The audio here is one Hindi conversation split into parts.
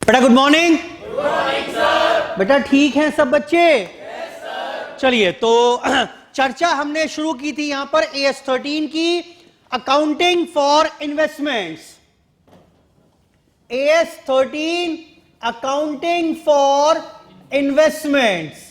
बेटा गुड मॉर्निंग। बेटा ठीक हैं सब बच्चे? चलिए, तो चर्चा हमने शुरू की थी यहां पर AS13 की, accounting for investments. AS13 accounting for investments.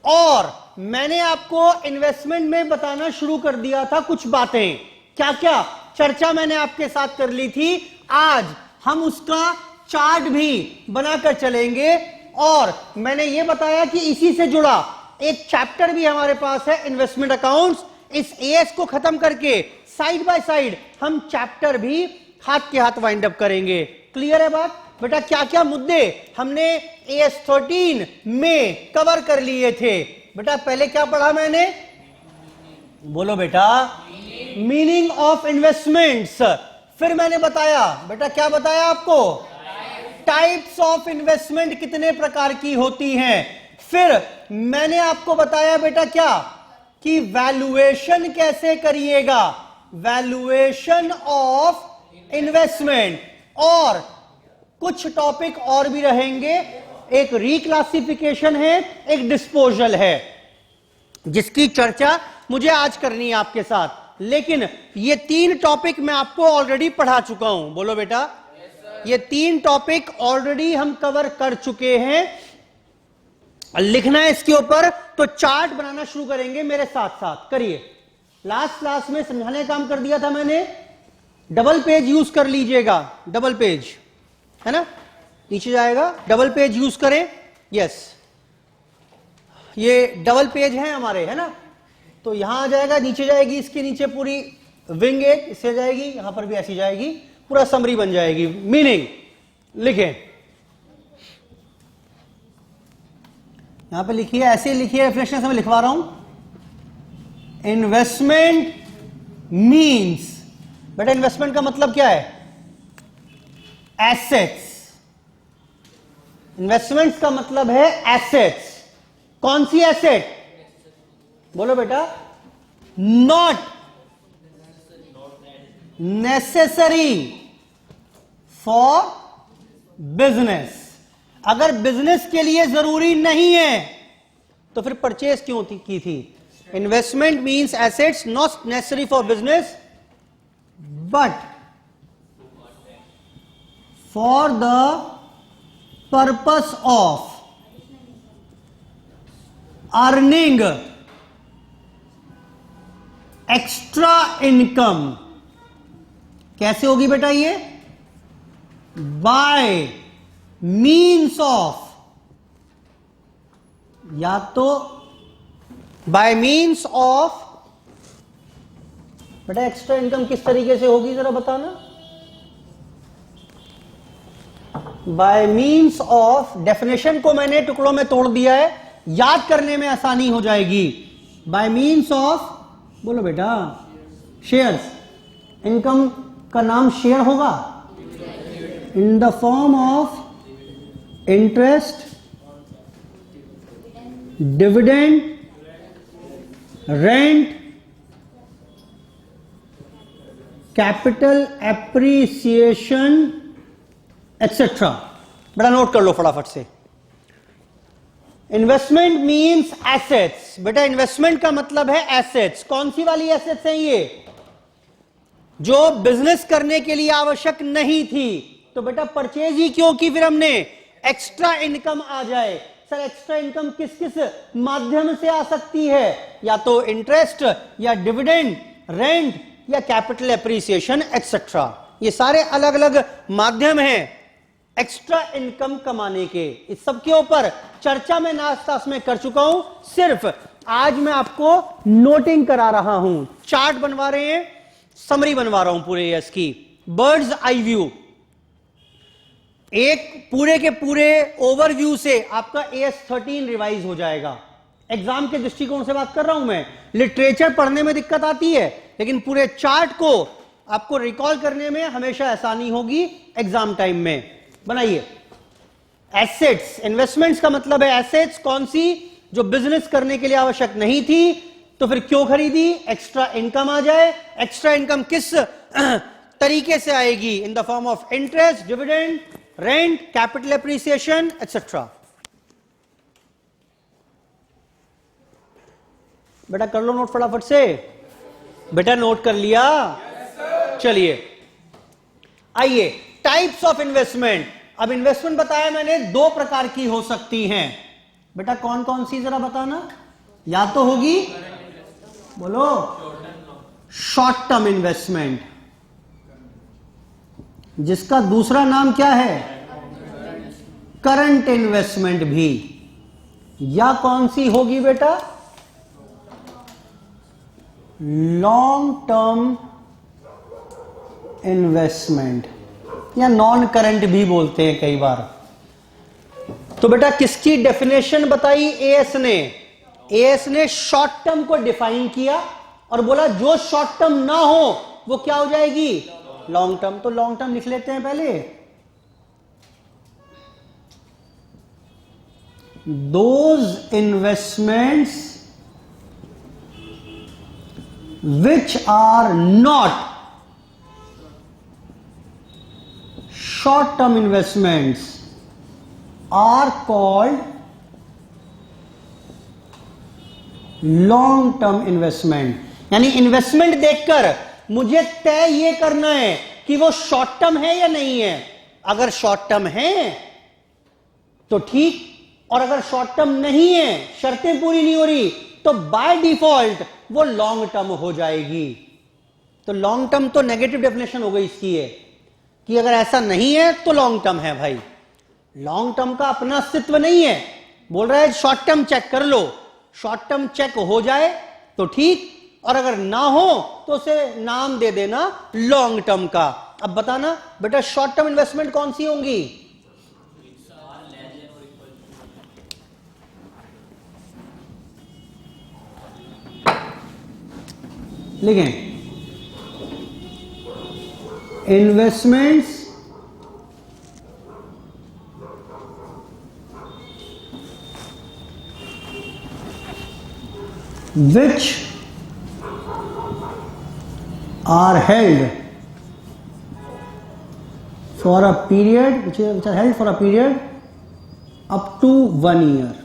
और मैंने आपको इन्वेस्टमेंट में बताना शुरू कर दिया था कुछ बातें। क्या क्या चर्चा मैंने आपके साथ कर ली थी। आज हम उसका चार्ट भी बनाकर चलेंगे। और मैंने यह बताया कि इसी से जुड़ा एक चैप्टर भी हमारे पास है, इन्वेस्टमेंट अकाउंट्स। इस एएस को खत्म करके साइड बाय साइड हम चैप्टर भी हाथ के हाथ वाइंड अप करेंगे। क्लियर है बात? बेटा क्या क्या मुद्दे हमने AS13 में कवर कर लिए थे? बेटा पहले क्या पढ़ा मैंने? बोलो बेटा, मीनिंग ऑफ इन्वेस्टमेंट्स। फिर मैंने बताया, बेटा क्या बताया आपको? टाइप्स ऑफ इन्वेस्टमेंट कितने प्रकार की होती हैं। फिर मैंने आपको बताया बेटा क्या, कि वैल्यूएशन कैसे करिएगा, वैल्यूएशन ऑफ इन्वेस्टमेंट। और कुछ टॉपिक और भी रहेंगे, एक रिक्लासिफिकेशन है, एक डिस्पोजल है, जिसकी चर्चा मुझे आज करनी है आपके साथ। लेकिन ये 3 टॉपिक मैं आपको ऑलरेडी पढ़ा चुका हूं। बोलो बेटा, ये 3 टॉपिक ऑलरेडी हम कवर कर चुके हैं। लिखना है इसके ऊपर, तो चार्ट बनाना शुरू करेंगे मेरे साथ साथ। करिए। लास्ट क्लास में समझाने का काम कर दिया था मैंने, डबल पेज यूज कर लीजिएगा। डबल पेज है ना, नीचे जाएगा, डबल पेज यूज करें। यस, ये डबल पेज है हमारे, है ना। तो यहां आ जाएगा, नीचे जाएगी, इसके नीचे पूरी विंग एक इससे जाएगी, यहां पर भी ऐसी जाएगी, पूरा समरी बन जाएगी। मीनिंग लिखें, यहां पे लिखिए, ऐसे लिखिए, रेफरेंस में लिखवा रहा हूं। इन्वेस्टमेंट मींस, बेटा इन्वेस्टमेंट का मतलब क्या है? एसेट्स। इन्वेस्टमेंट्स का मतलब है एसेट्स। कौन सी एसेट? बोलो बेटा। Not necessary for business. अगर बिजनेस के लिए जरूरी नहीं है तो फिर परचेज क्यों की थी? Investment means assets not necessary for business but for the purpose of earning extra income. कैसे होगी बेटा ये? बाय मीन्स ऑफ, या तो बाय मीन्स ऑफ, बेटा एक्स्ट्रा इनकम किस तरीके से होगी जरा बताना। बाय मीन्स ऑफ, डेफिनेशन को मैंने टुकड़ों में तोड़ दिया है, याद करने में आसानी हो जाएगी। बाय मीन्स ऑफ, बोलो बेटा, शेयर्स। इनकम का नाम शेयर होगा। In the form of interest, dividend, rent, capital appreciation etcetera. बेटा नोट कर लो फटाफट से। Investment means assets. बेटा इन्वेस्टमेंट का मतलब है एसेट्स। कौन सी वाली एसेट्स हैं ये? जो बिजनेस करने के लिए आवश्यक नहीं थी। तो बेटा परचेज ही क्यों की फिर हमने? एक्स्ट्रा इनकम आ जाए। सर एक्स्ट्रा इनकम किस किस माध्यम से आ सकती है? या तो इंटरेस्ट, या डिविडेंड, रेंट, या कैपिटल एप्रिसिएशन एक्सेट्रा। ये सारे अलग अलग माध्यम हैं एक्स्ट्रा इनकम कमाने के। इस सब के ऊपर चर्चा में नास्तास में कर चुका हूं। सिर्फ आज मैं आपको नोटिंग करा रहा हूं। चार्ट बनवा रहे हैं, समरी बनवा रहा हूं पूरे एएस की, बर्ड्स आई व्यू। एक पूरे के पूरे ओवरव्यू से आपका AS13 रिवाइज हो जाएगा। एग्जाम के दृष्टिकोण से बात कर रहा हूं मैं। लिटरेचर पढ़ने में दिक्कत आती है, लेकिन पूरे चार्ट को आपको रिकॉल करने में हमेशा आसानी होगी एग्जाम टाइम में। बनाइए। एसेट्स, इन्वेस्टमेंट्स का मतलब है एसेट्स। कौन सी? जो बिजनेस करने के लिए आवश्यक नहीं थी, तो फिर क्यों खरीदी? एक्स्ट्रा इनकम आ जाए। एक्स्ट्रा इनकम किस तरीके से आएगी? In the form of interest, dividend, rent, capital appreciation etcetera. बेटा कर लो नोट फटाफट से। बेटा नोट कर लिया? चलिए आइए, टाइप्स ऑफ इन्वेस्टमेंट। अब इन्वेस्टमेंट बताया मैंने दो प्रकार की हो सकती हैं। बेटा कौन कौन सी जरा बताना। या तो होगी, बोलो, शॉर्ट टर्म इन्वेस्टमेंट, जिसका दूसरा नाम क्या है, करंट इन्वेस्टमेंट भी। या कौन सी होगी बेटा, लॉन्ग टर्म इन्वेस्टमेंट, या नॉन करंट भी बोलते हैं कई बार। तो बेटा किसकी डेफिनेशन बताई एएस ने? एएस ने शॉर्ट टर्म को डिफाइन किया और बोला जो शॉर्ट टर्म ना हो वो क्या हो जाएगी, लॉन्ग टर्म। तो लॉन्ग टर्म लिख लेते हैं पहले। Those investments which are not short term investments are called long term investment। यानी इन्वेस्टमेंट देखकर मुझे तय ये करना है कि वो शॉर्ट टर्म है या नहीं है। अगर शॉर्ट टर्म है तो ठीक, और अगर शॉर्ट टर्म नहीं है, शर्तें पूरी नहीं हो रही, तो बाय डिफॉल्ट वो लॉन्ग टर्म हो जाएगी। तो लॉन्ग टर्म तो नेगेटिव डेफिनेशन हो गई इसकी है कि अगर ऐसा नहीं है तो लॉन्ग टर्म है। भाई लॉन्ग टर्म का अपना अस्तित्व नहीं है, बोल रहा है शॉर्ट टर्म चेक कर लो। शॉर्ट टर्म चेक हो जाए तो ठीक, और अगर ना हो तो उसे नाम दे देना लॉन्ग टर्म का। अब बताना बेटा शॉर्ट टर्म इन्वेस्टमेंट कौन सी होंगी? लिखें, investments which are held for a period, which are held for a period up to 1 year,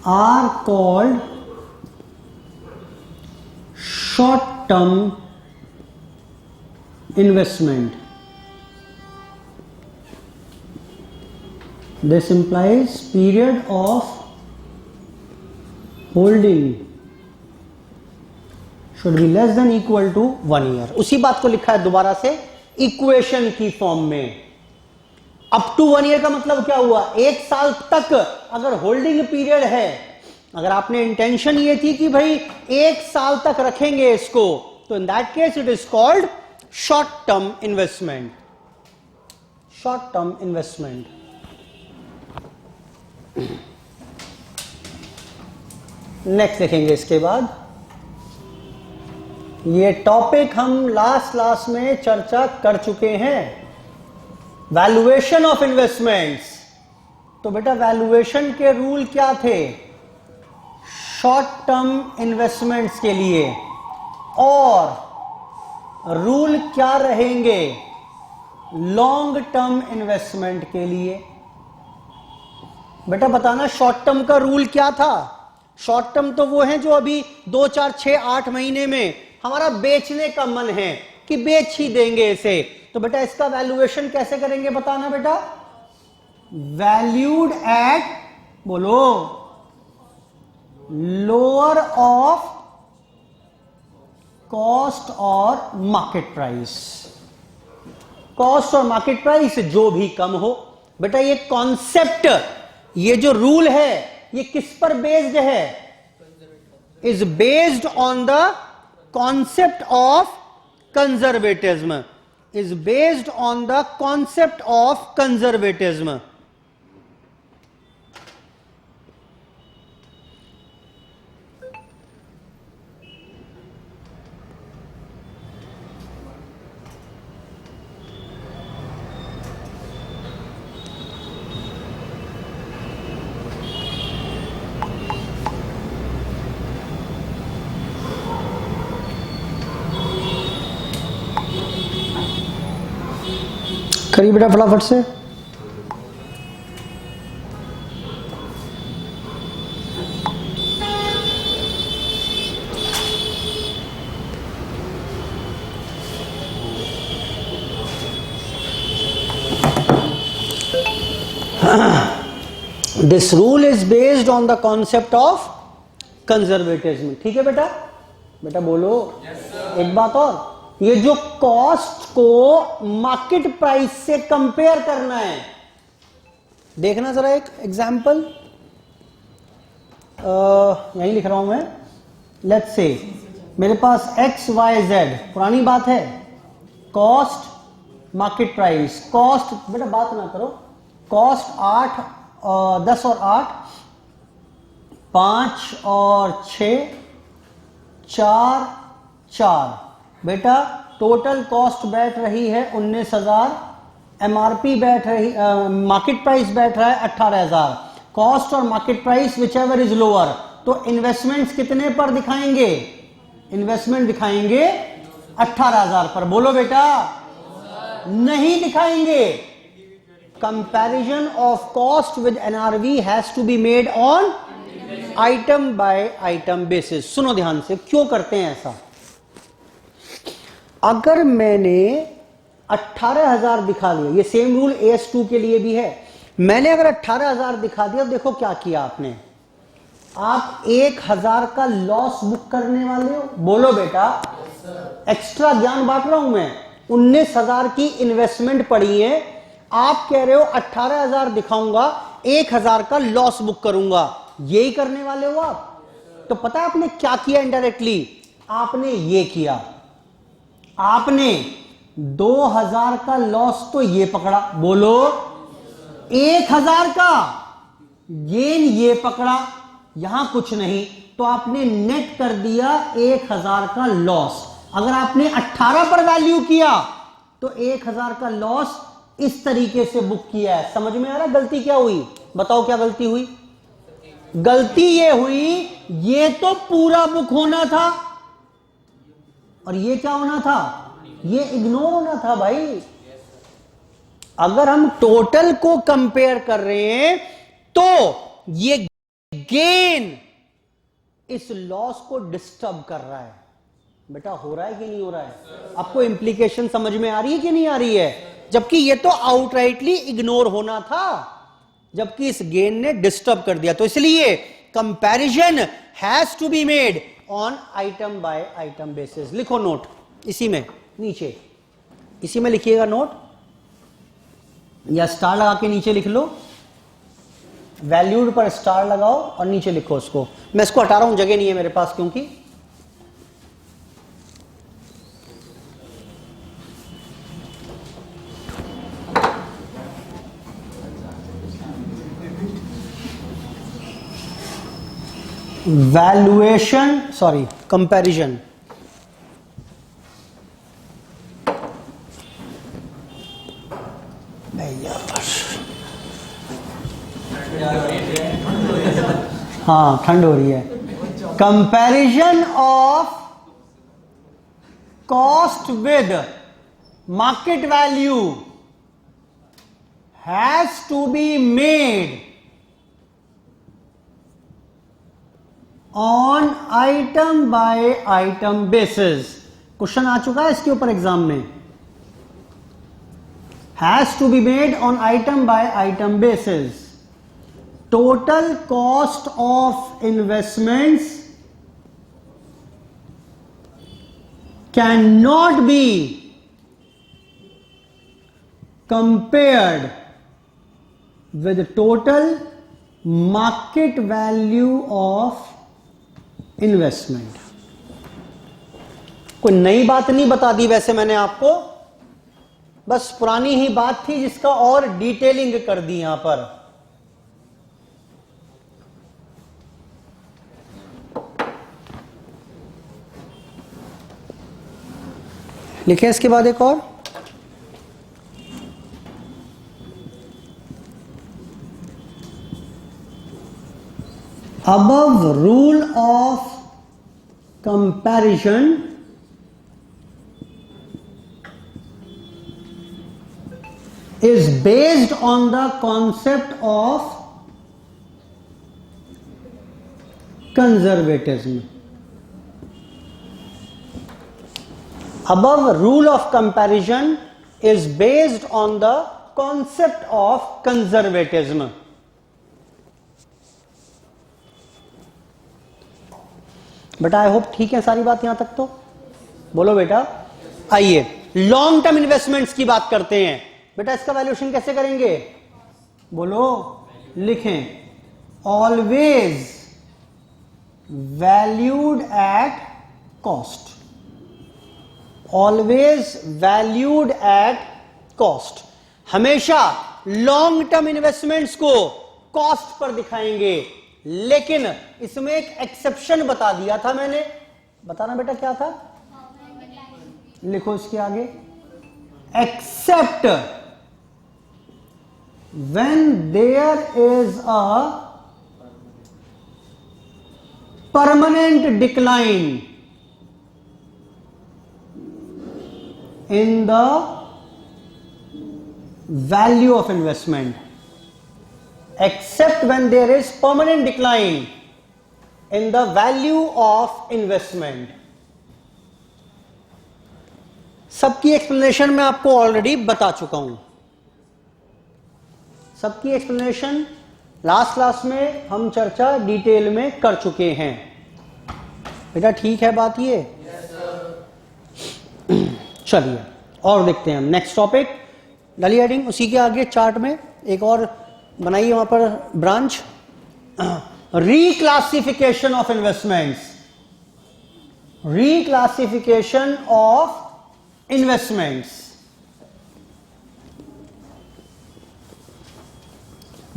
are called short term investment. This implies period of holding should be less than equal to 1 year। उसी बात को लिखा है दोबारा से इक्वेशन की फॉर्म में। अप टू 1 ईयर का मतलब क्या हुआ, 1 साल तक अगर होल्डिंग पीरियड है, अगर आपने इंटेंशन ये थी कि भाई 1 साल तक रखेंगे इसको, तो in that case it is called short term investment. Short term investment. Next देखेंगे इसके बाद। ये टॉपिक हम लास्ट में चर्चा कर चुके हैं, वैल्यूएशन ऑफ इन्वेस्टमेंट्स। तो बेटा वैल्यूएशन के रूल क्या थे शॉर्ट टर्म इन्वेस्टमेंट्स के लिए, और रूल क्या रहेंगे लॉन्ग टर्म इन्वेस्टमेंट के लिए। बेटा बताना शॉर्ट टर्म का रूल क्या था। शॉर्ट टर्म तो वो हैं जो अभी 2, 4, 6, 8 महीने में हमारा बेचने का मन है कि बेच ही देंगे इसे। तो बेटा इसका वैल्यूएशन कैसे करेंगे बताना बेटा। वैल्यूड एट, बोलो, लोअर ऑफ कॉस्ट और मार्केट प्राइस। कॉस्ट और मार्केट प्राइस जो भी कम हो। बेटा ये कॉन्सेप्ट, ये जो रूल है ये किस पर बेस्ड है, is based on the concept of conservatism, is based on the concept of conservatism। करिए बेटा फटाफट से। This rule is based on the concept of conservatism. ठीक है बेटा, बेटा बोलो। एक बात और, ये जो कॉस्ट को मार्केट प्राइस से कंपेयर करना है, देखना जरा एक एग्जांपल, यही लिख रहा हूं मैं। लेट्स से मेरे पास एक्स वाई जेड, पुरानी बात है, कॉस्ट मार्केट प्राइस। कॉस्ट बेटा बात ना करो, कॉस्ट 8 10 और 8, 5 और 6, 4 4। बेटा टोटल कॉस्ट बैठ रही है 19,000, एमआरपी बैठ रही, मार्केट प्राइस बैठ रहा है 18,000। कॉस्ट और market price whichever is lower, तो इन्वेस्टमेंट्स कितने पर दिखाएंगे? इन्वेस्टमेंट दिखाएंगे 18,000 पर। बोलो बेटा, नहीं दिखाएंगे। Comparison of cost with NRV has to be made on item by item basis. सुनो ध्यान से, क्यों करते हैं ऐसा? अगर मैंने 18,000 दिखा दिया, ये सेम रूल AS2 के लिए भी है, मैंने अगर 18,000 दिखा दिया, देखो क्या किया आपने, आप 1,000 का लॉस बुक करने वाले हो। बोलो बेटा, एक्स्ट्रा ज्ञान बांट रहा हूं मैं। 19,000 की इन्वेस्टमेंट पड़ी है, आप कह रहे हो 18,000 दिखाऊंगा, 1,000 का लॉस बुक करूंगा, यही करने वाले हो आप। तो पता है आपने क्या किया? इनडायरेक्टली आपने ये किया, आपने 2,000 का लॉस तो ये पकड़ा, बोलो 1,000 का गेन ये पकड़ा, यहां कुछ नहीं, तो आपने नेट कर दिया 1,000 का लॉस। अगर आपने 18 पर वैल्यू किया तो 1,000 का लॉस इस तरीके से बुक किया है। समझ में आ रहा गलती क्या हुई? बताओ क्या गलती हुई? गलती ये हुई, ये तो पूरा बुक होना था और ये क्या होना था? ये इग्नोर होना था भाई। अगर हम टोटल को कंपेयर कर रहे हैं तो ये गेन इस लॉस को डिस्टर्ब कर रहा है। बेटा हो रहा है कि नहीं हो रहा है? आपको इंप्लीकेशन समझ में आ रही है कि नहीं आ रही है? जबकि ये तो आउटराइटली इग्नोर होना था, जबकि इस गेन ने डिस्टर्ब कर दिया। तो इसलिए comparison has to be made on item by item basis. लिखो नोट इसी में नीचे, इसी में लिखिएगा नोट, या स्टार लगा के नीचे लिख लो, वैल्यूड पर स्टार लगाओ और नीचे लिखो उसको। मैं इसको हटा रहा हूं, जगह नहीं है मेरे पास, क्योंकि वैल्यूएशन, सॉरी कंपैरिजन। हाँ ठंड हो रही है। Comparison of cost with market value has to be made on item by item basis. Question आ चुका है इसके ऊपर एग्जाम में। Has to be made on item by item basis. Total cost of investments can not be compared with total market value of investment. कोई नई बात नहीं बता दी वैसे मैंने आपको, बस पुरानी ही बात थी जिसका और डिटेलिंग कर दी यहां पर। लिखे इसके बाद एक और, above rule of comparison is based on the concept of conservatism. Above rule of comparison is based on the concept of conservatism. बेटा आई होप ठीक है सारी बात यहां तक तो बोलो बेटा। आइए लॉन्ग टर्म इन्वेस्टमेंट्स की बात करते हैं। बेटा इसका वैल्यूएशन कैसे करेंगे बोलो, लिखें always valued at cost, always valued at cost. हमेशा लॉन्ग टर्म इन्वेस्टमेंट्स को कॉस्ट पर दिखाएंगे, लेकिन इसमें एक एक्सेप्शन बता दिया था मैंने, बताना बेटा क्या था, लिखो इसके आगे, accept when there is a permanent decline in the value of investment, except when there is permanent decline in the value of investment. सबकी एक्सप्लेनेशन मैं आपको ऑलरेडी बता चुका हूं, सबकी एक्सप्लेनेशन लास्ट क्लास में हम चर्चा डिटेल में कर चुके हैं। बेटा ठीक है बात ये? चलिए और देखते हैं हम नेक्स्ट टॉपिक, वैल्यू एडिंग। उसी के आगे चार्ट में एक और बनाइए वहां पर branch, reclassification of investments, reclassification of investments.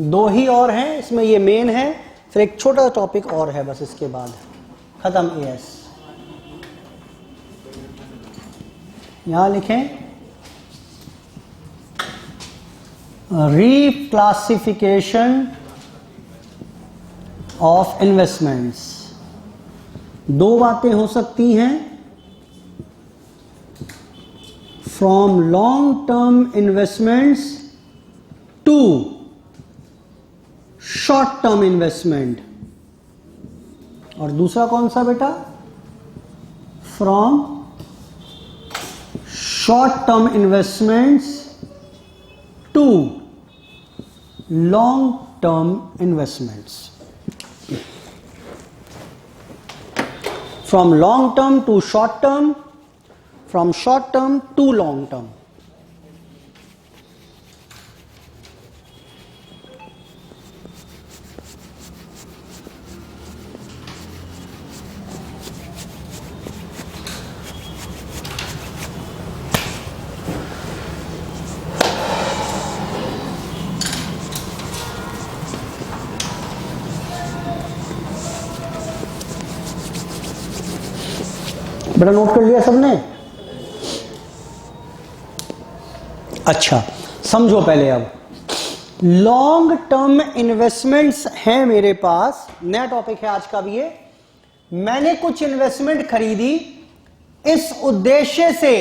दो ही और हैं इसमें, ये मेन है, फिर एक छोटा टॉपिक और है बस, इसके बाद खत्म। एस यहां लिखें रिक्लासिफिकेशन ऑफ इन्वेस्टमेंट्स। दो बातें हो सकती हैं, from long term investments to short term investment, और दूसरा कौन सा बेटा, from short term investments to long term investments, from long term to short term, from short term to long term. बड़ा नोट कर लिया सबने? अच्छा समझो पहले, अब लॉन्ग टर्म इन्वेस्टमेंट्स हैं मेरे पास, नया टॉपिक है आज का भी ये। मैंने कुछ इन्वेस्टमेंट खरीदी इस उद्देश्य से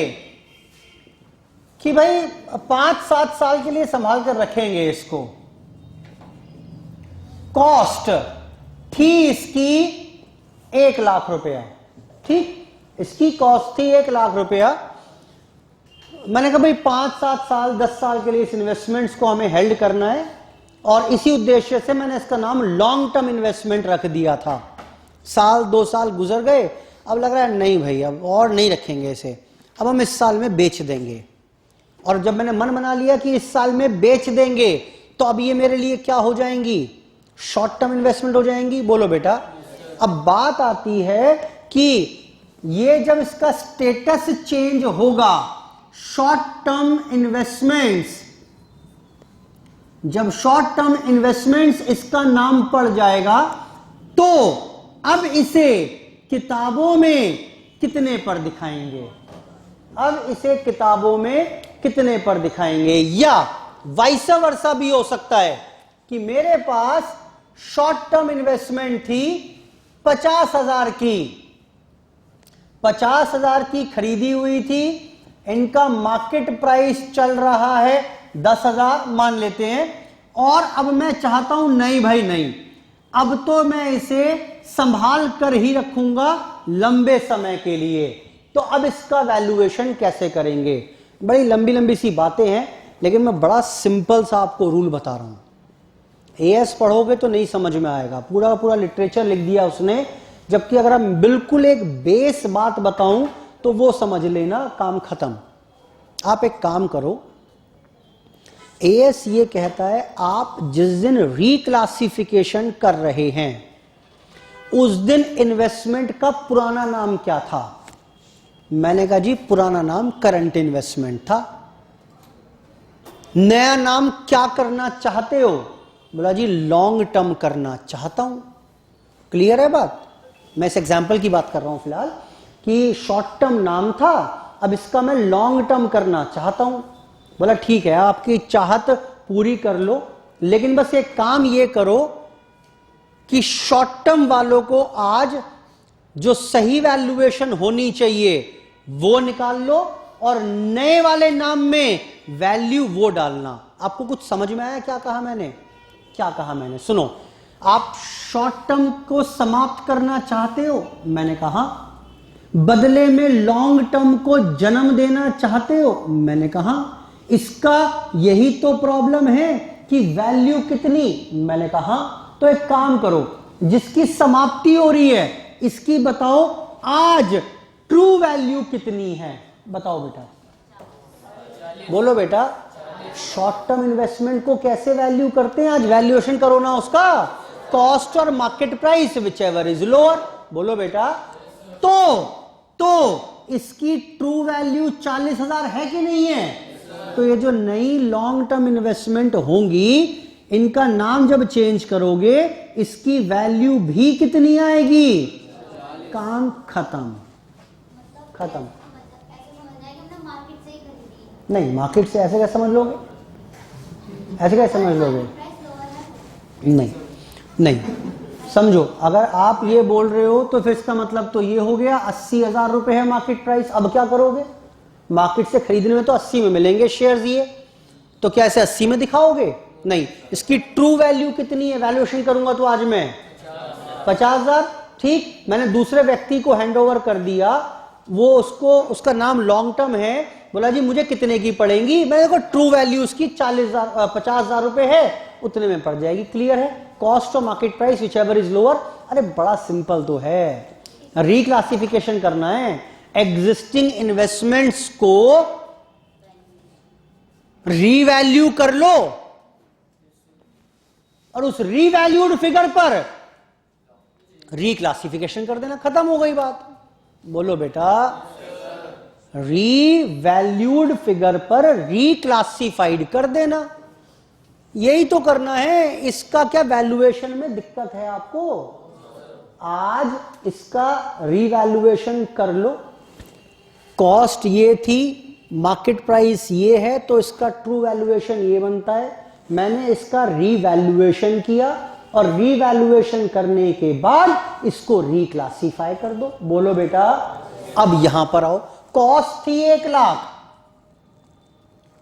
कि भाई 5-7 साल के लिए संभाल कर रखेंगे इसको। कॉस्ट थी इसकी 1 लाख रुपया, ठीक, इसकी कॉस्ट थी 1 लाख रुपया। मैंने कहा भाई 5-7 साल 10 साल के लिए इस इन्वेस्टमेंट्स को हमें हेल्ड करना है, और इसी उद्देश्य से मैंने इसका नाम लॉन्ग टर्म इन्वेस्टमेंट रख दिया था। साल 2 साल गुजर गए, अब लग रहा है नहीं भाई अब और नहीं रखेंगे इसे, अब हम इस साल में बेच देंगे। और जब मैंने मन बना लिया कि इस साल में बेच देंगे, तो अब ये मेरे लिए क्या हो जाएंगी, शॉर्ट टर्म इन्वेस्टमेंट हो जाएंगी। बोलो बेटा। अब बात आती है कि ये जब इसका स्टेटस चेंज होगा, शॉर्ट टर्म इन्वेस्टमेंट्स, जब शॉर्ट टर्म इन्वेस्टमेंट्स इसका नाम पड़ जाएगा, तो अब इसे किताबों में कितने पर दिखाएंगे, अब इसे किताबों में कितने पर दिखाएंगे। या वाइस वर्सा भी हो सकता है कि मेरे पास शॉर्ट टर्म इन्वेस्टमेंट थी 50,000 की, 50,000 की खरीदी हुई थी, इनका मार्केट प्राइस चल रहा है 10,000 मान लेते हैं, और अब मैं चाहता हूं नहीं भाई नहीं, अब तो मैं इसे संभाल कर ही रखूंगा लंबे समय के लिए, तो अब इसका वैल्यूएशन कैसे करेंगे? बड़ी लंबी लंबी सी बातें हैं, लेकिन मैं बड़ा सिंपल सा आपको रूल बता रहा हूं। एएस पढ़ोगे तो नहीं समझ में आएगा, पूरा का पूरा लिटरेचर लिख दिया उसने, जबकि अगर हम बिल्कुल एक बेस बात बताऊं तो वो समझ लेना, काम खत्म। आप एक काम करो, एएस ये कहता है आप जिस दिन रिक्लासिफिकेशन कर रहे हैं उस दिन इन्वेस्टमेंट का पुराना नाम क्या था? मैंने कहा जी पुराना नाम करंट इन्वेस्टमेंट था। नया नाम क्या करना चाहते हो? बोला जी लॉन्ग टर्म करना चाहता हूं। क्लियर है बात? मैं इस एग्जाम्पल की बात कर रहा हूं फिलहाल, कि शॉर्ट टर्म नाम था, अब इसका मैं लॉन्ग टर्म करना चाहता हूं। बोला ठीक है, आपकी चाहत पूरी कर लो, लेकिन बस एक काम ये करो कि शॉर्ट टर्म वालों को आज जो सही वैल्यूएशन होनी चाहिए वो निकाल लो, और नए वाले नाम में वैल्यू वो डालना। आपको कुछ समझ में आया क्या कहा मैंने? क्या कहा मैंने? सुनो, आप शॉर्ट टर्म को समाप्त करना चाहते हो, मैंने कहा, बदले में लॉन्ग टर्म को जन्म देना चाहते हो, मैंने कहा, इसका यही तो प्रॉब्लम है कि वैल्यू कितनी, मैंने कहा, तो एक काम करो, जिसकी समाप्ति हो रही है इसकी बताओ आज ट्रू वैल्यू कितनी है? बताओ बेटा, बोलो बेटा। शॉर्ट टर्म इन्वेस्टमेंट को कैसे वैल्यू करते हैं? आज वैल्यूएशन करो ना उसका, कॉस्ट और market price whichever is lower. बोलो बेटा। तो इसकी ट्रू वैल्यू 40,000 है कि नहीं है? तो ये जो नई लॉन्ग टर्म इन्वेस्टमेंट होंगी, इनका नाम जब चेंज करोगे इसकी वैल्यू भी कितनी आएगी? काम खत्म। खत्म। नहीं, मार्केट से ऐसे कैसे समझ लोगे? ऐसे कैसे समझ लोगे? नहीं नहीं, समझो, अगर आप ये बोल रहे हो तो फिर इसका मतलब तो ये हो गया 80,000 रुपए है मार्केट प्राइस। अब क्या करोगे? मार्केट से खरीदने में तो 80 में मिलेंगे शेयर्स, ये तो क्या ऐसे 80 में दिखाओगे? नहीं, इसकी ट्रू वैल्यू कितनी है? वैल्यूएशन करूंगा तो आज मैं 50,000। ठीक, मैंने दूसरे व्यक्ति को हैंडओवर कर दिया, वो उसको, उसका नाम लॉन्ग टर्म है, बोला जी मुझे कितने की पड़ेंगी? मैंने देखो ट्रू वैल्यू उसकी 50,000 रुपए है, उतने में पड़ जाएगी। क्लियर है? कॉस्ट और market price whichever is lower. अरे बड़ा सिंपल तो है, रिक्लासिफिकेशन करना है, एग्जिस्टिंग इन्वेस्टमेंट्स को रीवैल्यू कर लो और उस रीवैल्यूड फिगर पर रिक्लासिफिकेशन कर देना, खत्म हो गई बात। बोलो बेटा। रीवैल्यूड फिगर पर रिक्लासिफाइड कर देना, यही तो करना है। इसका क्या वैल्यूएशन में दिक्कत है आपको? आज इसका रीवैल्यूएशन कर लो, कॉस्ट ये थी, मार्केट प्राइस ये है, तो इसका ट्रू वैल्यूएशन ये बनता है। मैंने इसका रीवैल्यूएशन किया और रीवैल्यूएशन करने के बाद इसको रिक्लासिफाई कर दो। बोलो बेटा। अब यहां पर आओ, कॉस्ट थी 1 लाख,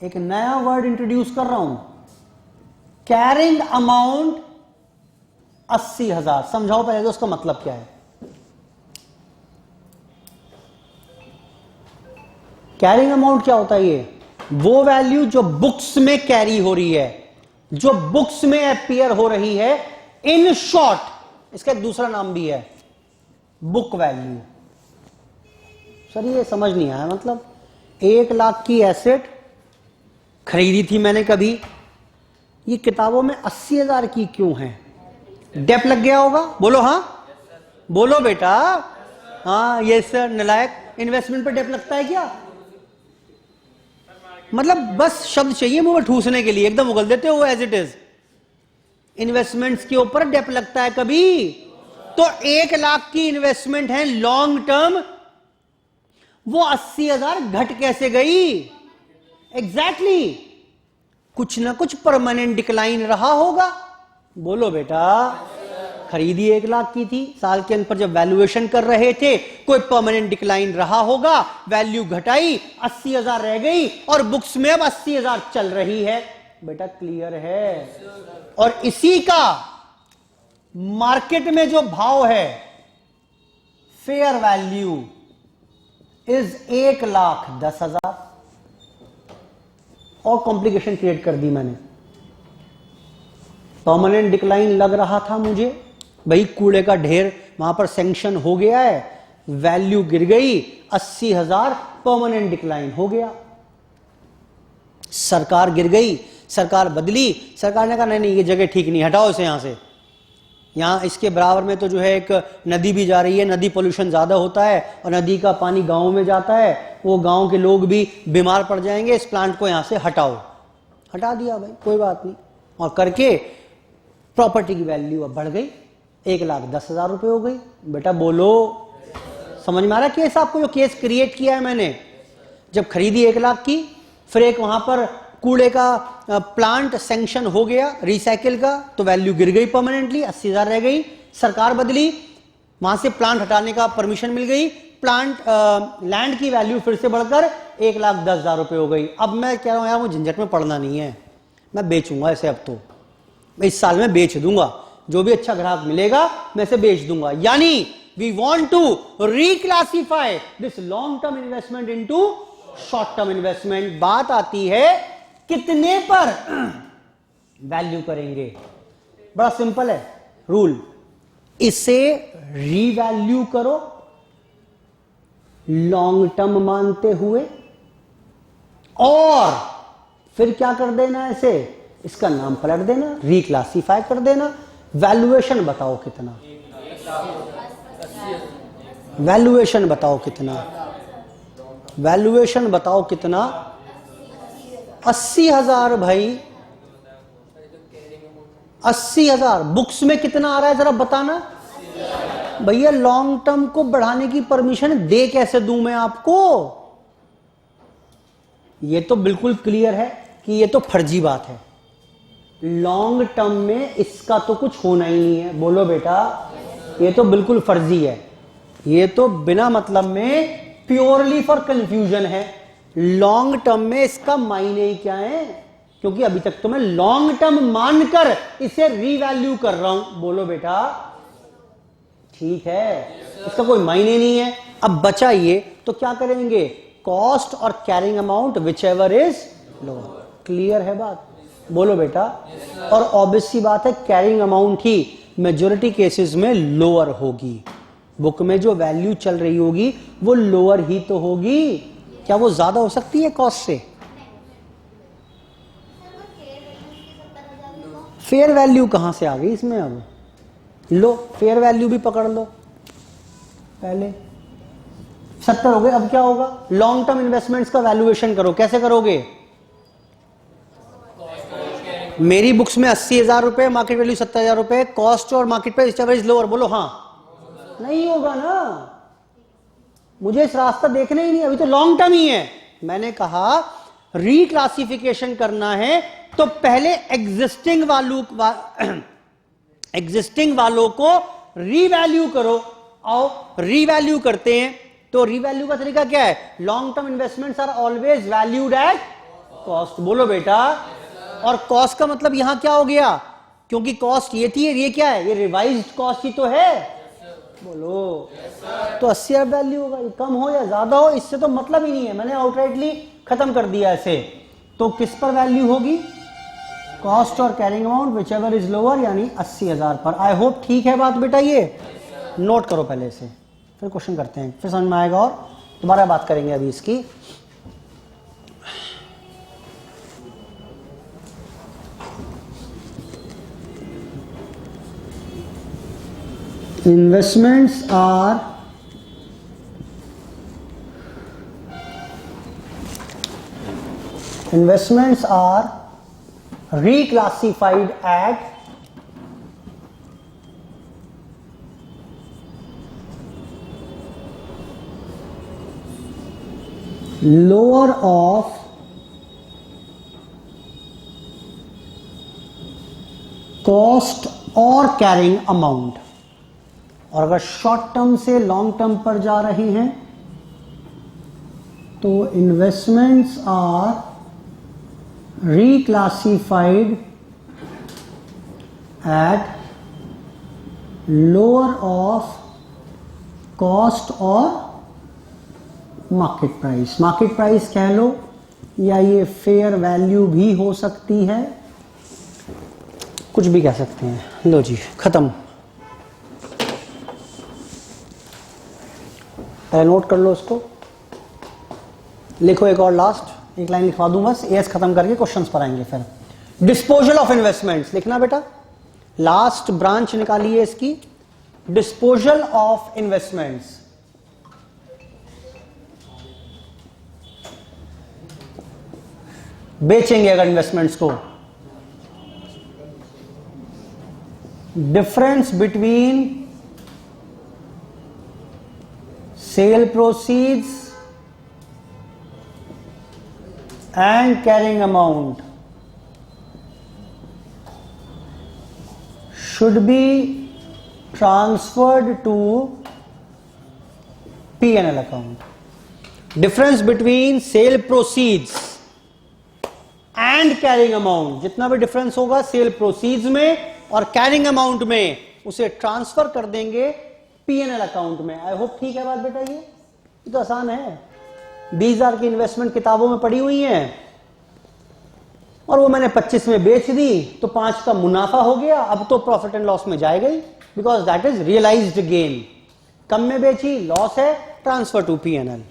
एक नया वर्ड इंट्रोड्यूस कर रहा हूं, कैरिंग अमाउंट 80,000। समझाओ पहले तो उसका मतलब क्या है। कैरिंग अमाउंट क्या होता है? ये वो वैल्यू जो बुक्स में कैरी हो रही है, जो बुक्स में अपीयर हो रही है। इन शॉर्ट इसका एक दूसरा नाम भी है, बुक वैल्यू। सर ये समझ नहीं आया, मतलब 1 लाख की एसेट खरीदी थी मैंने कभी, ये किताबों में 80,000 की क्यों है? डेप लग गया होगा। बोलो हाँ, बोलो बेटा। हाँ ये सर, नलायक, इन्वेस्टमेंट पर डेप लगता है क्या? मतलब बस शब्द चाहिए मुंह में ठूसने के लिए, एकदम उगल देते हो एज इट इज। इन्वेस्टमेंट्स के ऊपर डेप लगता है कभी? तो 1 लाख की इन्वेस्टमेंट है लॉन्ग टर्म, वो 80,000 घट कैसे गई? एग्जैक्टली कुछ ना कुछ परमानेंट डिक्लाइन रहा होगा। बोलो बेटा। खरीदी 1 लाख की थी, साल के अंत पर जब वैल्यूएशन कर रहे थे कोई परमानेंट डिक्लाइन रहा होगा, वैल्यू घटाई, 80,000 रह गई और बुक्स में अब 80,000 चल रही है। बेटा क्लियर है? और इसी का मार्केट में जो भाव है फेयर वैल्यू इज 1,10,000। और कॉम्प्लिकेशन क्रिएट कर दी मैंने। परमानेंट डिक्लाइन लग रहा था मुझे, भाई कूड़े का ढेर वहां पर सैंक्शन हो गया है, वैल्यू गिर गई, 80,000 परमानेंट डिक्लाइन हो गया। सरकार गिर गई, सरकार बदली, सरकार ने कहा नहीं नहीं ये जगह ठीक नहीं, हटाओ इसे यहां से। यहां इसके बराबर में तो जो है एक नदी भी जा रही है, नदी पोल्यूशन ज्यादा होता है और नदी का पानी गांव में जाता है, वो गांव के लोग भी बीमार पड़ जाएंगे, इस प्लांट को यहां से हटाओ। हटा दिया भाई, कोई बात नहीं। और करके प्रॉपर्टी की वैल्यू अब बढ़ गई, 1,10,000 रुपए हो गई। बेटा बोलो, समझ में आ रहा है केस आपको? जो केस क्रिएट किया है मैंने, जब खरीदी 1 लाख की, फिर एक वहां पर कूड़े का प्लांट सैंक्शन हो गया रिसाइकिल का, तो वैल्यू गिर गई परमानेंटली, 80,000 रह गई, सरकार बदली, वहां से प्लांट हटाने का परमिशन मिल गई, प्लांट लैंड की वैल्यू फिर से बढ़कर 1,10,000 रुपए हो गई। अब मैं कह रहा हूं यार मुझे झंझट में पड़ना नहीं है, मैं बेचूंगा इसे, अब तो मैं इस साल में बेच दूंगा, जो भी अच्छा ग्राहक मिलेगा मैं इसे बेच दूंगा। यानी we want to reclassify this long term investment into short term investment. बात आती है कितने पर वैल्यू करेंगे? बड़ा सिंपल है रूल, इसे रीवैल्यू करो लॉन्ग टर्म मानते हुए, और फिर क्या कर देना, इसे इसका नाम पलट देना, रिक्लासिफाई कर देना। वैल्यूएशन बताओ कितना, वैल्यूएशन बताओ कितना, वैल्यूएशन बताओ कितना? 80,000 भाई, 80,000। बुक्स में कितना आ रहा है जरा बताना भैया। लॉन्ग टर्म को बढ़ाने की परमिशन दे कैसे दूं मैं आपको? ये तो बिल्कुल क्लियर है कि ये तो फर्जी बात है। लॉन्ग टर्म में इसका तो कुछ होना ही नहीं है। बोलो बेटा, ये तो बिल्कुल फर्जी है, ये तो बिना मतलब में प्योरली फॉर कंफ्यूजन है। लॉन्ग टर्म में इसका मायने ही क्या है? क्योंकि अभी तक तो मैं लॉन्ग टर्म मानकर इसे रीवैल्यू कर रहा हूं। बोलो बेटा, ठीक है, इसका कोई मायने नहीं है। अब बचा ये, तो क्या करेंगे? कॉस्ट और carrying amount whichever is lower. Clear है बात? बोलो बेटा। और ऑब्वियस सी बात है, कैरिंग अमाउंट ही मेजॉरिटी केसेस में लोअर होगी। बुक में जो वैल्यू चल रही होगी वो लोअर ही तो होगी, क्या वो ज्यादा हो सकती है कॉस्ट से? फेयर वैल्यू कहां से आ गई इसमें? अब लो फेयर वैल्यू भी पकड़ लो, पहले 70 हो गए। अब क्या होगा? लॉन्ग टर्म इन्वेस्टमेंट्स का वैल्यूएशन करो। कैसे करोगे? मेरी बुक्स में 80,000 रुपए, मार्केट वैल्यू 70,000 रुपए, कॉस्ट और मार्केट प्राइस एवरेज लोअर। बोलो हाँ। नहीं होगा ना, मुझे इस रास्ता देखना ही नहीं, अभी तो लॉन्ग टर्म ही है। मैंने कहा रिक्लासिफिकेशन करना है तो पहले एग्जिस्टिंग वालों को रीवैल्यू करो। आओ रीवैल्यू करते हैं। तो रीवैल्यू का तरीका क्या है? Long term investments are always valued at cost. बोलो बेटा। और कॉस्ट का मतलब यहां क्या हो गया? क्योंकि कॉस्ट ये थी, ये क्या है? ये रिवाइज्ड कॉस्ट ही तो है। बोलो तो 80,000 वैल्यू होगा, कम हो या ज्यादा हो इससे तो मतलब ही नहीं है, मैंने आउटराइटली खत्म कर दिया इसे। तो किस पर वैल्यू होगी? कॉस्ट और carrying amount whichever is lower, यानी 80,000 पर। आई होप ठीक है बात बेटा, ये नोट करो पहले इसे, फिर क्वेश्चन करते हैं, फिर समझ में आएगा और दोबारा बात करेंगे अभी इसकी। Investments are reclassified at lower of cost और कैरिंग अमाउंट। और अगर शॉर्ट टर्म से लॉन्ग टर्म पर जा रहे हैं तो investments are reclassified at lower of cost और मार्केट प्राइस। मार्केट प्राइस कह लो या ये फेयर वैल्यू भी हो सकती है, कुछ भी कह सकते हैं। लो जी, खत्म। पहले नोट कर लो इसको, लिखो एक और लास्ट एक लाइन लिखवा दूं बस, एएस खत्म करके क्वेश्चंस पर आएंगे फिर। डिस्पोजल ऑफ इन्वेस्टमेंट्स लिखना बेटा, लास्ट ब्रांच निकालिए इसकी, डिस्पोजल ऑफ इन्वेस्टमेंट्स। बेचेंगे अगर इन्वेस्टमेंट्स को, difference between sale proceeds and carrying amount should be transferred to P&L account. Difference between sale proceeds and carrying amount, जितना भी डिफरेंस होगा सेल प्रोसीड्स में और कैरिंग अमाउंट में, उसे ट्रांसफर कर देंगे P&L अकाउंट में। आई होप ठीक है बात बेटा, ये तो आसान है। 20,000 की इन्वेस्टमेंट किताबों में पड़ी हुई है और वो मैंने 25 में बेच दी तो 5 का मुनाफा हो गया, अब तो प्रॉफिट एंड लॉस में जाएगा ही, because that is realised gain. कम में बेची, लॉस है, ट्रांसफर टू P&L,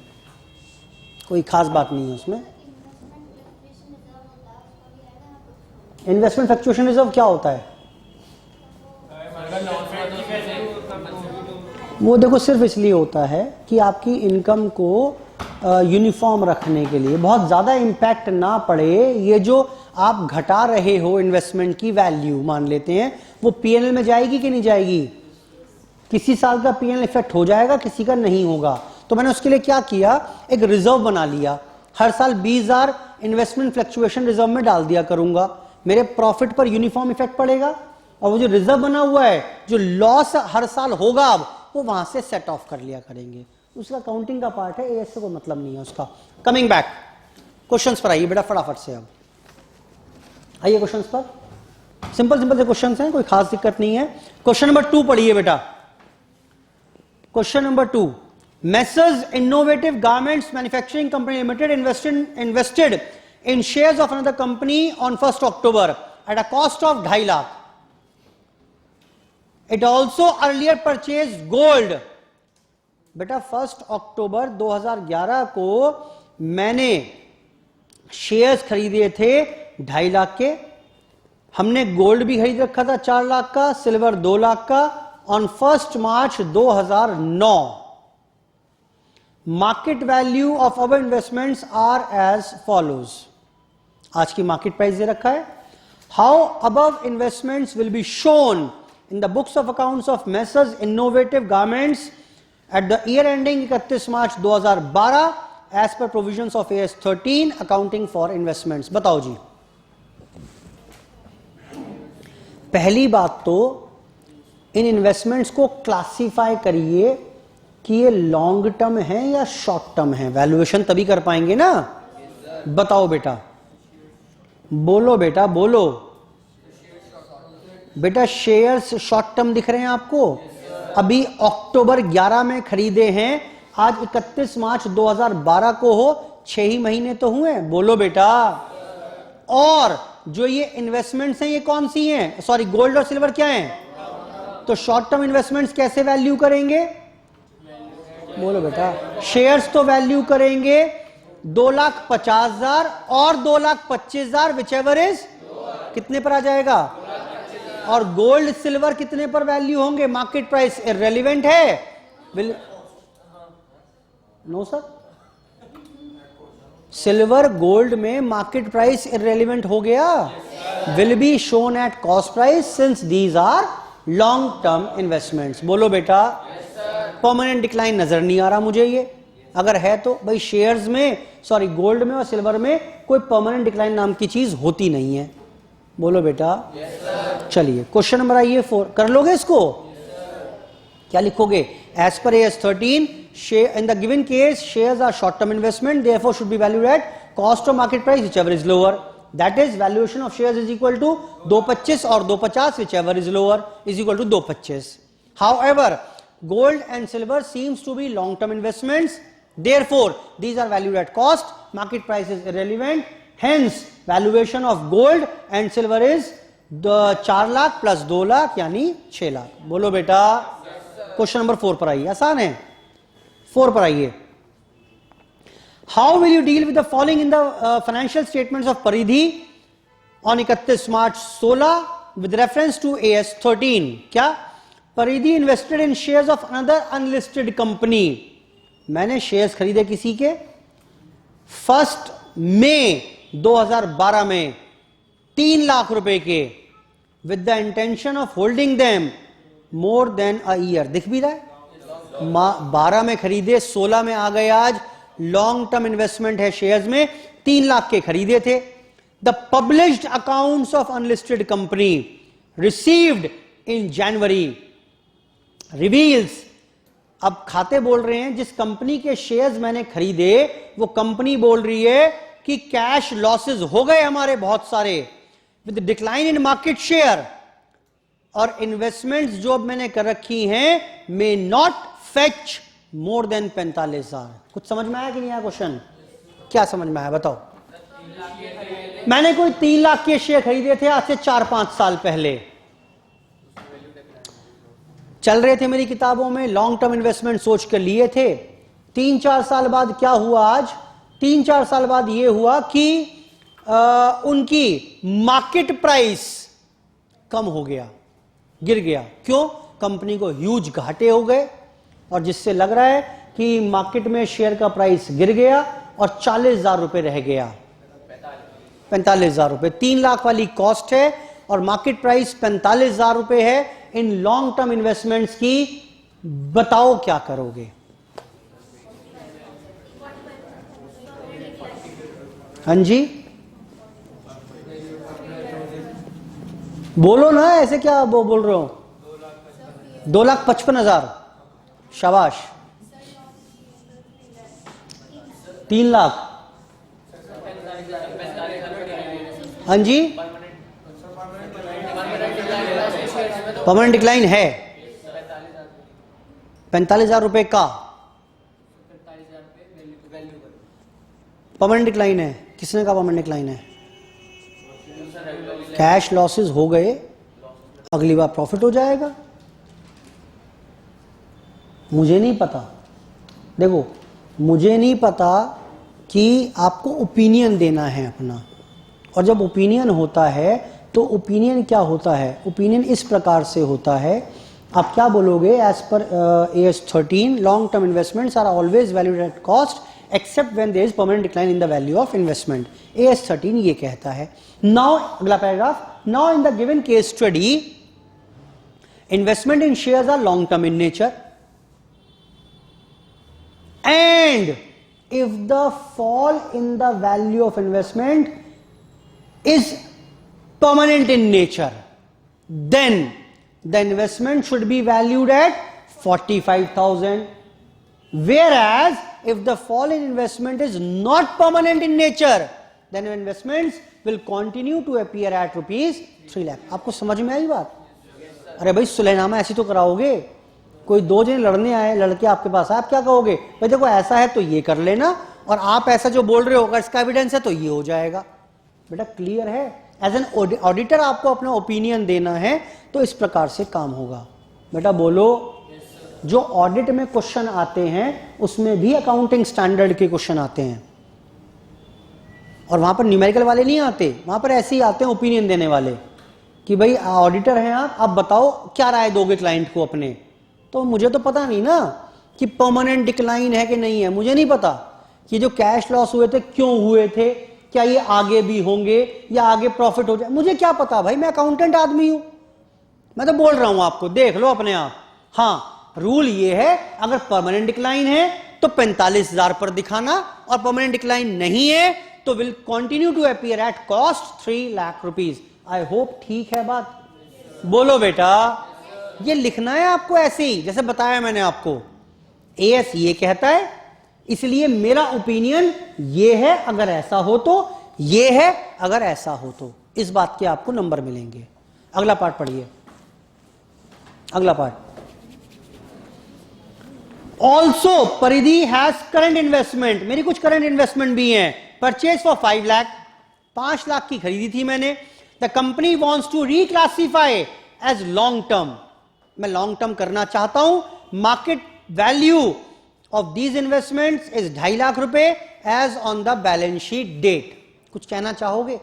कोई खास बात नहीं है उसमें। इन्वेस्टमेंट फ्लक्चुएशन रिजर्व क्या होता है? वो देखो सिर्फ इसलिए होता है कि आपकी इनकम को यूनिफॉर्म रखने के लिए, बहुत ज्यादा इंपैक्ट ना पड़े। ये जो आप घटा रहे हो इन्वेस्टमेंट की वैल्यू मान लेते हैं, वो P&L में जाएगी कि नहीं जाएगी? किसी साल का P&L इफेक्ट हो जाएगा, किसी का नहीं होगा। तो मैंने उसके लिए क्या किया, एक रिजर्व बना लिया, हर साल 20,000 इन्वेस्टमेंट फ्लक्चुएशन रिजर्व में डाल दिया करूंगा, मेरे प्रॉफिट पर यूनिफॉर्म इफेक्ट पड़ेगा और वो जो रिजर्व बना हुआ है, जो लॉस हर साल होगा अब, वो वहां से सेट ऑफ कर लिया करेंगे। उसका काउंटिंग का पार्ट है, एएस से कोई मतलब नहीं है उसका। कमिंग बैक, क्वेश्चंस पर आइए बेटा फटाफट से। अब आइए क्वेश्चंस पर, सिंपल सिंपल से क्वेश्चंस हैं, कोई खास दिक्कत नहीं है। क्वेश्चन नंबर 2 पढ़िए बेटा। Question number 2, messrs Innovative garments manufacturing company limited invested in shares of another company on 1st October at a cost of 2.5 lakh. It also earlier purchased gold. बेटा 1 अक्टूबर 2011 को मैंने शेयर्स खरीदे थे 2.5 लाख के। हमने गोल्ड भी खरीद रखा था 4 लाख का, सिल्वर 2 लाख का, on 1 March 2009। Market value of our investments are as follows. आज की मार्केट प्राइस दे रखा है। How above investments will be shown in the books of accounts of Messrs Innovative Garments at the year ending 31 March 2012 as per provisions of AS 13 accounting for investments. बताओ जी, पहली बात तो इन इन्वेस्टमेंट्स को क्लासिफाई करिए कि ये लॉन्ग टर्म है या शॉर्ट टर्म है। वैल्यूएशन तभी कर पाएंगे ना। बताओ बेटा, बोलो बेटा बोलो। बेटा शेयर्स शॉर्ट टर्म दिख रहे हैं आपको? अभी अक्टूबर 11 में खरीदे हैं, आज 31 मार्च 2012 को हो, 6 ही महीने तो हुए। बोलो बेटा। और जो ये इन्वेस्टमेंट्स हैं ये कौन सी हैं? सॉरी, गोल्ड और सिल्वर क्या हैं? तो शॉर्ट टर्म इन्वेस्टमेंट्स कैसे वैल्यू करेंगे? बोलो बेटा। शेयर्स तो वैल्यू करेंगे 2,50,000 और 2,25,000, विच एवर इज कितने पर आ जाएगा? और गोल्ड सिल्वर कितने पर वैल्यू होंगे? मार्केट प्राइस इररिलेवेंट है? नो सर, सिल्वर गोल्ड में मार्केट प्राइस इररिलेवेंट हो गया। Will be shown at cost price since these are long term investments. बोलो बेटा। परमानेंट डिक्लाइन नजर नहीं आ रहा मुझे ये, अगर है तो भाई शेयर्स में, सॉरी गोल्ड में और सिल्वर में कोई परमानेंट डिक्लाइन नाम की चीज होती नहीं है। बोलो बेटा। चलिए क्वेश्चन नंबर आइए 4, कर लोगे इसको? क्या लिखोगे? As per AS13 in the given case shares are short term investment, therefore should be valued at cost or market price whichever is lower. That is valuation of shares is equal to 225 or 250 whichever is lower is equal to 225. However, gold and silver seems to be long term investments, therefore these are valued at cost, market price is irrelevant, hence valuation of gold and silver is the 4 lakh plus 2 lakh यानी 6 लाख. बोलो बेटा. क्वेश्चन नंबर 4 पर आइए, आसान है. 4 पर आइए. How will you deal with the following in the financial statements of Paridhi on 31 March 16 with reference to AS13? क्या? Paridhi invested in shares of another unlisted company. मैंने शेयर्स खरीदे किसी के 1 मई 2012 में 3 लाख रुपए के, with the intention of holding them more than a year. दिख भी रहा है? 12 में खरीदे, 16 में आ गए आज. लॉन्ग टर्म इन्वेस्टमेंट है शेयर्स में. 3 लाख के खरीदे थे. The published accounts of unlisted company received in January reveals. अब खाते बोल रहे हैं जिस कंपनी के शेयर्स मैंने खरीदे वो कंपनी बोल रही है कि कैश लॉसेस हो गए हमारे बहुत सारे, with decline in market share, और इन्वेस्टमेंट्स जो अब मैंने कर रखी हैं may not fetch more than 45,000. कुछ समझ में आया कि नहीं आया क्वेश्चन? क्या समझ में आया बताओ? मैंने कोई 3 लाख के शेयर खरीदे थे आज से 4-5 साल पहले, चल रहे थे मेरी किताबों में, लॉन्ग टर्म इन्वेस्टमेंट सोच कर लिए थे. 3-4 साल बाद क्या हुआ? आज 3-4 साल बाद यह हुआ कि उनकी मार्केट प्राइस कम हो गया, गिर गया. क्यों? कंपनी को ह्यूज घाटे हो गए, और जिससे लग रहा है कि मार्केट में शेयर का प्राइस गिर गया और 40,000 रुपए रह गया. 45,000 रुपए. 3 लाख वाली कॉस्ट है और मार्केट प्राइस 45,000 रुपए है इन लॉन्ग टर्म इन्वेस्टमेंट्स की. बताओ क्या करोगे? हाँ जी बोलो ना, ऐसे क्या बोल रहे हो? 2,55,000. शाबाश. 3 लाख. हाँ जी परमानेंट डिक्लाइन है 45,000 रुपए का. परमानेंट डिक्लाइन है. किसने कहा परमानेंट डिक्लाइन है? कैश लॉसेस हो गए, अगली बार प्रॉफिट हो जाएगा. मुझे नहीं पता. देखो मुझे नहीं पता कि आपको ओपिनियन देना है अपना, और जब ओपिनियन होता है तो ओपिनियन क्या होता है? ओपिनियन इस प्रकार से होता है. आप क्या बोलोगे? As per AS13 long term investments are always valued at cost except when there is permanent decline in the value of investment. AS13 ये कहता है. नाउ अगला paragraph. Now in the given case study investment in shares are long term in nature, and if the fall in the value of investment is permanent in nature, then the investment should be valued at 45,000. Whereas if the fall in investment is not permanent in nature, then investments will continue to appear at rupees 3 lakh. आपको समझ में आई बात? अरे भाई सुलहनामा ऐसी तो कराओगे. कोई 2 जने लड़ने आए, लड़के आपके पास आए, आप क्या कहोगे? भाई देखो ऐसा है तो ये कर लेना, और आप ऐसा जो बोल रहे हो अगर इसका एविडेंस है तो ये हो जाएगा. बेटा क्लियर है? एज एन ऑडिटर आपको अपना ओपिनियन देना है तो इस प्रकार से काम होगा. बेटा बोलो. जो ऑडिट में क्वेश्चन आते हैं उसमें भी अकाउंटिंग स्टैंडर्ड के क्वेश्चन आते हैं, और वहां पर न्यूमेरिकल वाले नहीं आते, वहां पर ऐसे ही आते हैं ओपिनियन देने वाले कि भाई ऑडिटर हैं आप बताओ क्या राय दोगे क्लाइंट को अपने. तो मुझे तो पता नहीं ना कि परमानेंट डिक्लाइन है कि नहीं है. मुझे नहीं पता कि जो कैश लॉस हुए थे क्यों हुए थे, क्या ये आगे भी होंगे या आगे प्रॉफिट हो जाए. मुझे क्या पता भाई, मैं अकाउंटेंट आदमी हूं. मैं तो बोल रहा हूं आपको, देख लो अपने आप. हाँ रूल ये है अगर परमानेंट डिक्लाइन है तो 45,000 पर दिखाना, और परमानेंट डिक्लाइन नहीं है तो will continue to appear at cost 3 lakh rupees. I hope ठीक है बात. बोलो बेटा, ये लिखना है आपको ऐसे ही जैसे बताया मैंने आपको। एएस ये कहता है, इसलिए मेरा ओपिनियन ये है अगर ऐसा हो तो, ये है अगर ऐसा हो तो। इस बात के आपको नंबर मिलेंगे। अगला पार्ट पढ़िए, अगला पार्ट। ऑल्सो परिधि हैज करंट इन्वेस्टमेंट, मेरी कुछ करंट इन्वेस्टमेंट भी हैं। परचेज फॉर 5 लाख, 5 लाख की खरीदी थी मैंने। The company wants to reclassify as long term, मैं लॉन्ग टर्म करना चाहता हूं। Market value of these investments is 2.5 lakh रुपए as on the balance sheet date. कुछ कहना चाहोगे?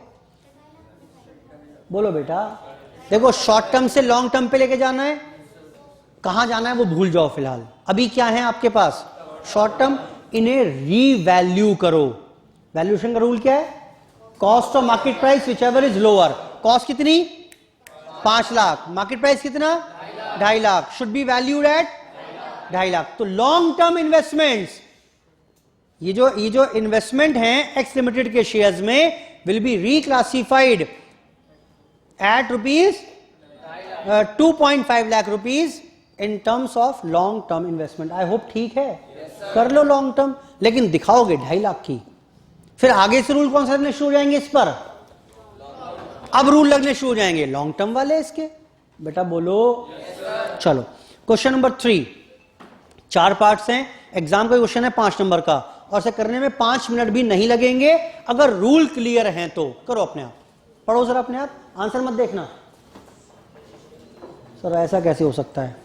बोलो बेटा। देखो, शॉर्ट टर्म से लॉन्ग टर्म पे लेके जाना है, कहां जाना है वो भूल जाओ फिलहाल। अभी क्या है आपके पास? Short term. इन्हें रीवैल्यू करो। वैल्यूएशन का रूल क्या है? Cost of market price whichever is lower. Cost कितनी? 5 लाख। मार्केट प्राइस कितना? 2.5 lakh. Should be valued at 2.5 lakh. तो लॉन्ग टर्म इन्वेस्टमेंट्स, ये जो इन्वेस्टमेंट हैं एक्स लिमिटेड के शेयर्स में, will be reclassified at rupees 2.5 lakh rupees in terms of long term investment. I hope ठीक है। कर लो लॉन्ग टर्म, लेकिन दिखाओगे 2.5 लाख की। फिर आगे से रूल कौन से लगने शुरू हो जाएंगे इस पर? अब रूल लगने शुरू हो जाएंगे लॉन्ग टर्म वाले इसके। बेटा बोलो। चलो, क्वेश्चन नंबर 3। 4 पार्ट्स हैं। एग्जाम का क्वेश्चन है 5 नंबर का, और इसे करने में 5 मिनट भी नहीं लगेंगे अगर रूल क्लियर हैं तो। करो अपने आप, पढ़ो जरा अपने आप, आंसर मत देखना। सर ऐसा कैसे हो सकता है?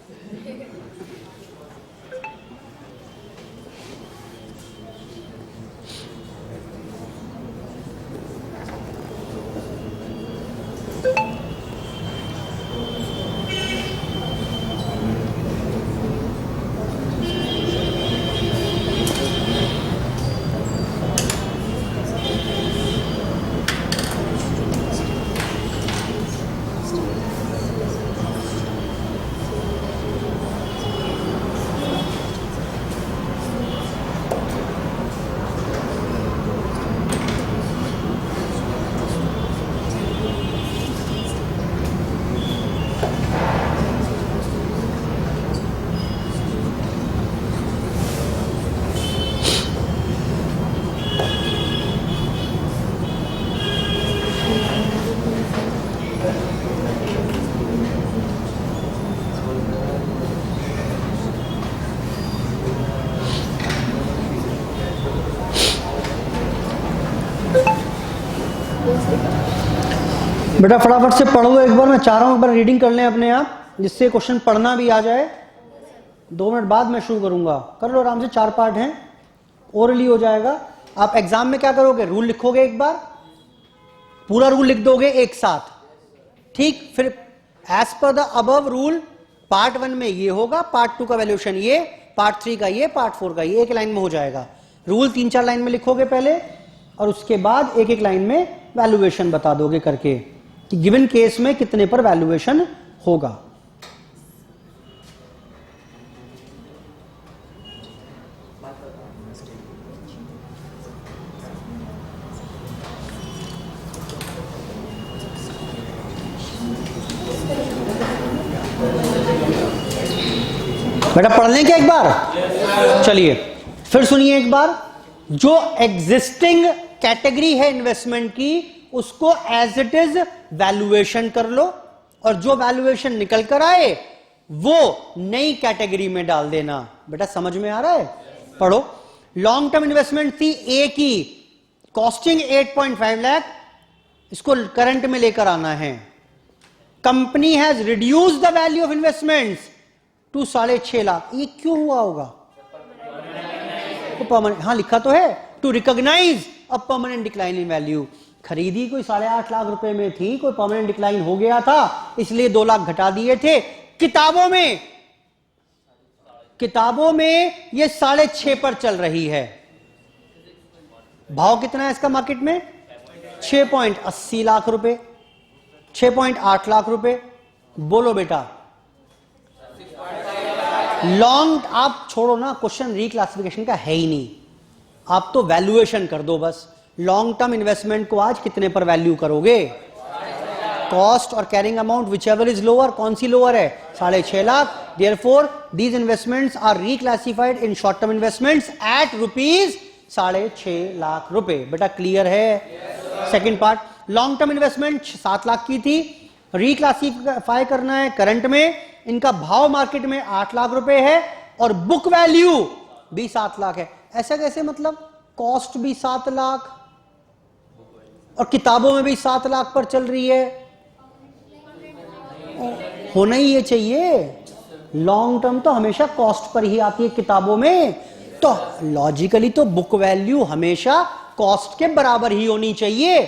बेटा फटाफट से पढ़ो एक बार। मैं चाह रहा हूं एक बार रीडिंग कर लें अपने आप, जिससे क्वेश्चन पढ़ना भी आ जाए। 2 मिनट बाद मैं शुरू करूंगा। कर लो आराम से, 4 पार्ट हैं, ओरली हो जाएगा। आप एग्जाम में क्या करोगे? रूल लिखोगे एक बार, पूरा रूल लिख दोगे एक साथ, ठीक। फिर as per the above rule part 1 में ये होगा, पार्ट 2 का वैल्यूएशन ये, पार्ट 3 का ये, पार्ट 4 का ये। एक लाइन में हो जाएगा। रूल 3-4 लाइन में लिखोगे पहले, और उसके बाद एक एक लाइन में वैल्यूएशन बता दोगे करके कि गिवन केस में कितने पर वैल्यूएशन होगा। बेटा पढ़ लें क्या एक बार? चलिए फिर सुनिए एक बार। जो एग्जिस्टिंग कैटेगरी है इन्वेस्टमेंट की, उसको एज इट इज वैल्यूएशन कर लो, और जो वैल्यूएशन निकल कर आए वो नई कैटेगरी में डाल देना। बेटा समझ में आ रहा है? पढ़ो। लॉन्ग टर्म इन्वेस्टमेंट थी ए की, कॉस्टिंग 8.5 लाख, इसको करंट में लेकर आना है। Company has reduce the value of investments to 6.5 lakh. ये क्यों हुआ होगा? तो परमानेंट, हाँ लिखा तो है, to recognise a permanent decline in value. खरीदी कोई 8.5 लाख रुपए में थी, कोई परमानेंट डिक्लाइन हो गया था, इसलिए 2 लाख घटा दिए थे। किताबों में ये 6.5 पर चल रही है। भाव कितना है इसका मार्केट में? 6.80 लाख रुपए, 6.8 लाख रुपए। बोलो बेटा। लॉन्ग आप छोड़ो ना, क्वेश्चन रिक्लासिफिकेशन का है ही नहीं, आप तो वैल्यूएशन कर दो बस। लॉन्ग टर्म इन्वेस्टमेंट को आज कितने पर वैल्यू करोगे? कॉस्ट और carrying amount whichever is lower, कौन सी लोअर है? 6.5 lakh. Therefore these investments are reclassified in short term investments at rupees 6.5 lakh रुपए। बेटा क्लियर है? Second part, long term investment 7 lakh की थी, रिक्लासिफाई करना है करंट में, इनका भाव मार्केट में 8 लाख रुपए है और बुक वैल्यू भी 7 लाख है। ऐसा कैसे? मतलब कॉस्ट भी 7 लाख और किताबों में भी 7 लाख पर चल रही है। होना ही ये चाहिए, लॉन्ग टर्म तो हमेशा कॉस्ट पर ही आती है किताबों में, तो लॉजिकली तो बुक वैल्यू हमेशा कॉस्ट के बराबर ही होनी चाहिए।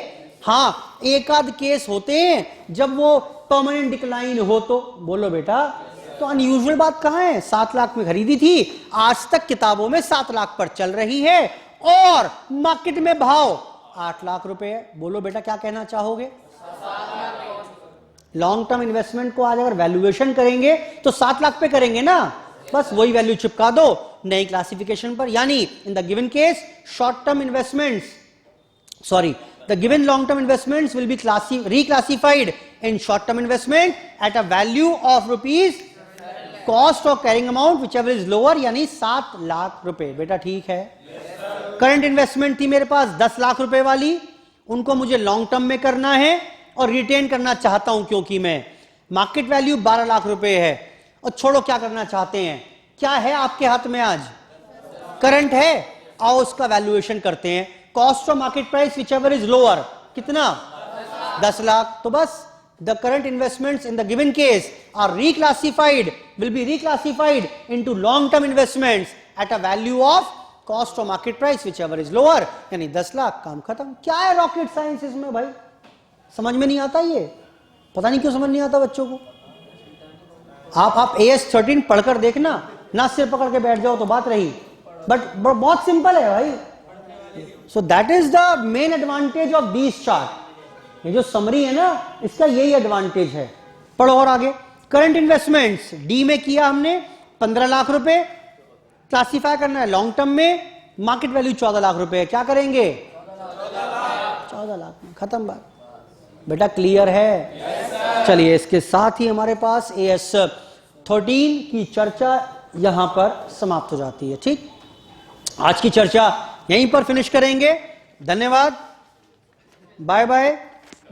हाँ, एक आध केस होते हैं जब वो परमानेंट डिक्लाइन हो तो बोलो बेटा, तो अनयूजुअल बात कहां है? 7 लाख में खरीदी थी, आज तक किताबों में 7 लाख पर चल रही है और मार्केट में भाव 8 लाख रुपए है। बोलो बेटा क्या कहना चाहोगे? लॉन्ग टर्म इन्वेस्टमेंट को आज अगर वैल्यूएशन करेंगे तो 7 लाख पे करेंगे ना, बस वही वैल्यू चिपका दो नई क्लासिफिकेशन पर। यानी इन the given case short term investments, sorry, the given long term investments will be reclassified in short term investment at a value of rupees cost or carrying amount whichever is lower, यानी 7 लाख रुपए। बेटा ठीक है? करंट इन्वेस्टमेंट थी मेरे पास 10 लाख रुपए वाली, उनको मुझे लॉन्ग टर्म में करना है और रिटेन करना चाहता हूं क्योंकि मैं मार्केट वैल्यू 12 लाख रुपए है। और छोड़ो क्या करना चाहते हैं, क्या है आपके हाथ में आज? करंट है, आओ उसका वैल्यूएशन करते हैं। Cost of market price whichever is lower, कितना? 10 लाख। तो बस the current investments in the given case are reclassified, will be reclassified into long term investments at a value of cost of market price whichever is lower, यानी 10 लाख। काम खत्म। क्या है रॉकेट साइंस इसमें भाई? समझ में नहीं आता ये, पता नहीं क्यों समझ नहीं आता बच्चों को। आप AS 13 पढ़कर देखना, ना सिर पकड़ के बैठ जाओ तो बात रही, बट बहुत सिंपल है भाई। So that is the main advantage of these chart। ये जो समरी है ना, इसका यही एडवांटेज है। पढ़ो और आगे। करंट इन्वेस्टमेंट्स डी में किया हमने 15 लाख रुपए, क्लासिफाई करना है लॉन्ग टर्म में, मार्केट वैल्यू 14 लाख रुपए है। क्या करेंगे? 14 लाख में खत्म बात। बेटा क्लियर है? चलिए, इसके साथ ही हमारे पास AS 13 की चर्चा यहां पर समाप्त हो जाती है। ठीक, आज की चर्चा यहीं पर फिनिश करेंगे। धन्यवाद, बाय बाय।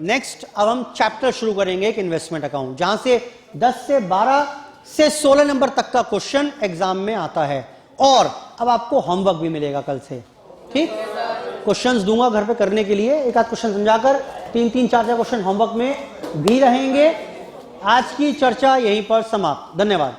नेक्स्ट अब हम चैप्टर शुरू करेंगे एक इन्वेस्टमेंट अकाउंट, जहां से 10 से 12 से 16 नंबर तक का क्वेश्चन एग्जाम में आता है और अब आपको होमवर्क भी मिलेगा कल से। ठीक, क्वेश्चंस दूंगा घर पे करने के लिए, एक आध क्वेश्चन समझाकर 3-3, 4-4 क्वेश्चन होमवर्क में भी रहेंगे। आज की चर्चा यहीं पर समाप्त। धन्यवाद।